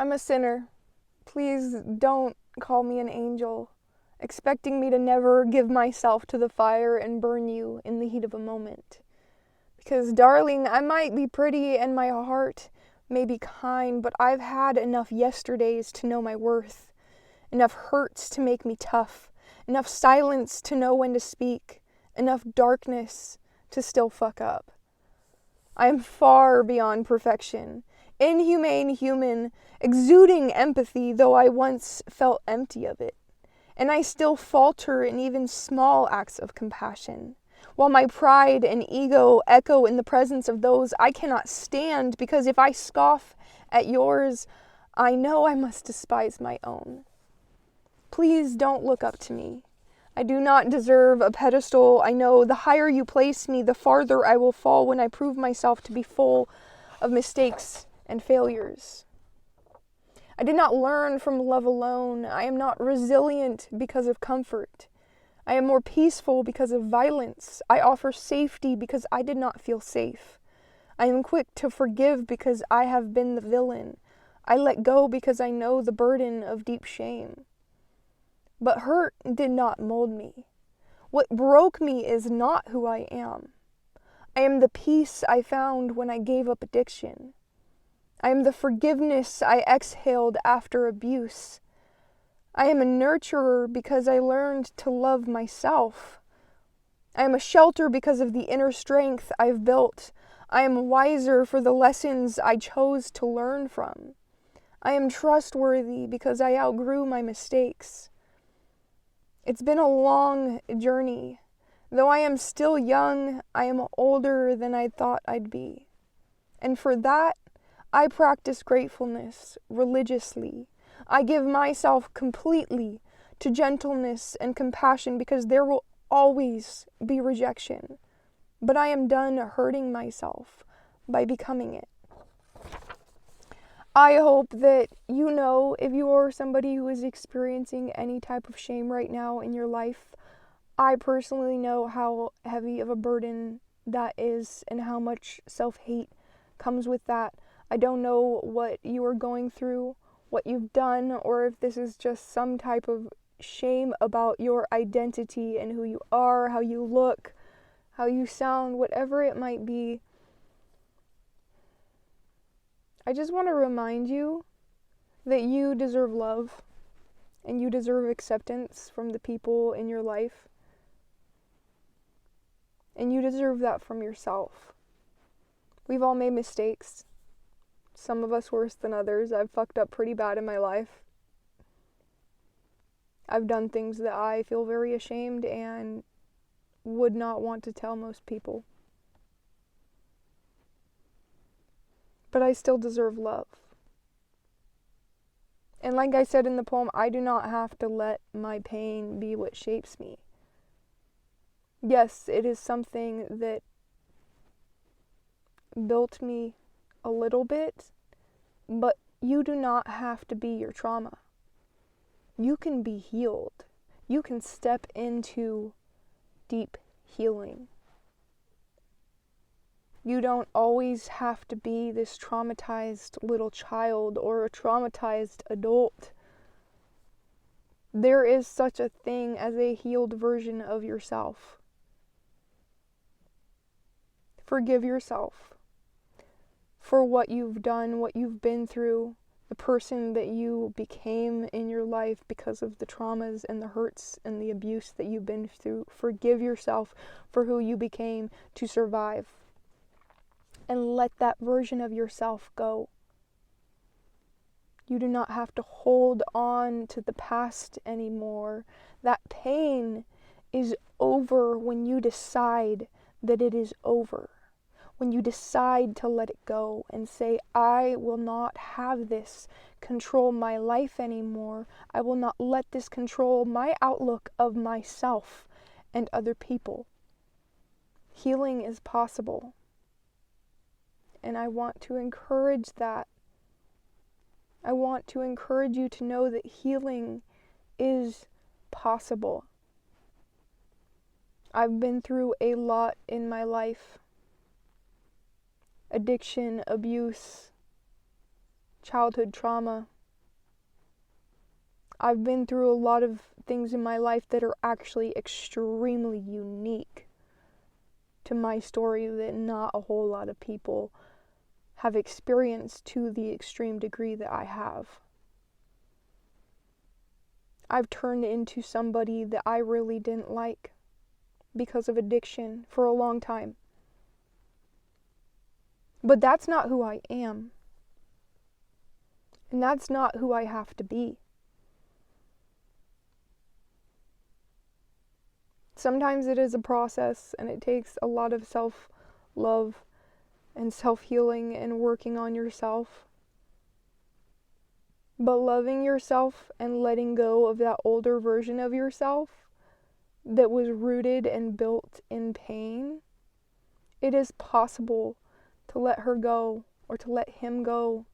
I'm a sinner. Please don't call me an angel, expecting me to never give myself to the fire and burn you in the heat of a moment. Because, darling, I might be pretty and my heart may be kind, but I've had enough yesterdays to know my worth, enough hurts to make me tough, enough silence to know when to speak, enough darkness to still fuck up. I am far beyond perfection, inhumane human, exuding empathy, though I once felt empty of it. And I still falter in even small acts of compassion, while my pride and ego echo in the presence of those I cannot stand, because if I scoff at yours, I know I must despise my own. Please don't look up to me. I do not deserve a pedestal. I know the higher you place me, the farther I will fall when I prove myself to be full of mistakes and failures. I did not learn from love alone. I am not resilient because of comfort. I am more peaceful because of violence. I offer safety because I did not feel safe. I am quick to forgive because I have been the villain. I let go because I know the burden of deep shame. But hurt did not mold me. What broke me is not who I am. I am the peace I found when I gave up addiction. I am the forgiveness I exhaled after abuse. I am a nurturer because I learned to love myself. I am a shelter because of the inner strength I've built. I am wiser for the lessons I chose to learn from. I am trustworthy because I outgrew my mistakes. It's been a long journey. Though I am still young, I am older than I thought I'd be. And for that, I practice gratefulness religiously. I give myself completely to gentleness and compassion because there will always be rejection. But I am done hurting myself by becoming it. I hope that you know, if you are somebody who is experiencing any type of shame right now in your life, I personally know how heavy of a burden that is and how much self-hate comes with that. I don't know what you are going through, what you've done, or if this is just some type of shame about your identity and who you are, how you look, how you sound, whatever it might be. I just want to remind you that you deserve love and you deserve acceptance from the people in your life. And you deserve that from yourself. We've all made mistakes. Some of us worse than others. I've fucked up pretty bad in my life. I've done things that I feel very ashamed and would not want to tell most people. But I still deserve love. And like I said in the poem, I do not have to let my pain be what shapes me. Yes, it is something that built me a little bit, but you do not have to be your trauma. You can be healed. You can step into deep healing. You don't always have to be this traumatized little child or a traumatized adult. There is such a thing as a healed version of yourself. Forgive yourself for what you've done, what you've been through, the person that you became in your life because of the traumas and the hurts and the abuse that you've been through. Forgive yourself for who you became to survive. And let that version of yourself go. You do not have to hold on to the past anymore. That pain is over when you decide that it is over. When you decide to let it go and say, I will not have this control my life anymore. I will not let this control my outlook of myself and other people. Healing is possible. And I want to encourage that. I want to encourage you to know that healing is possible. I've been through a lot in my life. Addiction, abuse, childhood trauma, I've been through a lot of things in my life that are actually extremely unique to my story that not a whole lot of people have experienced to the extreme degree that I have. I've turned into somebody that I really didn't like because of addiction for a long time. But that's not who I am. And that's not who I have to be. Sometimes it is a process, and it takes a lot of self-love and self-healing and working on yourself. But loving yourself and letting go of that older version of yourself that was rooted and built in pain, it is possible to let her go or to let him go.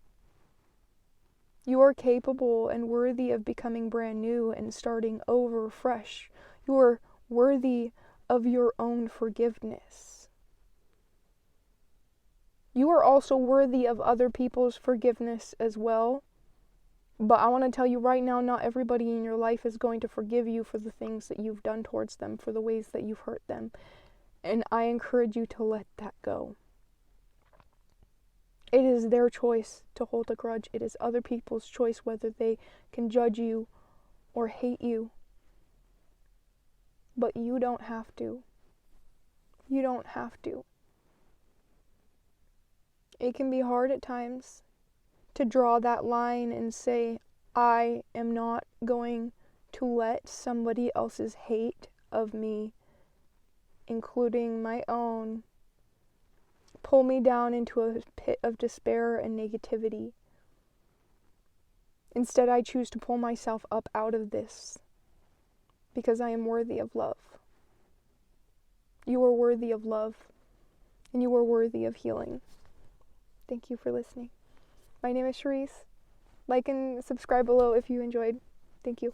You are capable and worthy of becoming brand new and starting over fresh. You are worthy of your own forgiveness. You are also worthy of other people's forgiveness as well. But I want to tell you right now, not everybody in your life is going to forgive you for the things that you've done towards them, for the ways that you've hurt them. And I encourage you to let that go. It is their choice to hold a grudge. It is other people's choice whether they can judge you or hate you. But you don't have to. You don't have to. It can be hard at times to draw that line and say, I am not going to let somebody else's hate of me, including my own, pull me down into a pit of despair and negativity. Instead, I choose to pull myself up out of this because I am worthy of love. You are worthy of love, and you are worthy of healing. Thank you for listening. My name is Cherisse. Like and subscribe below if you enjoyed. Thank you.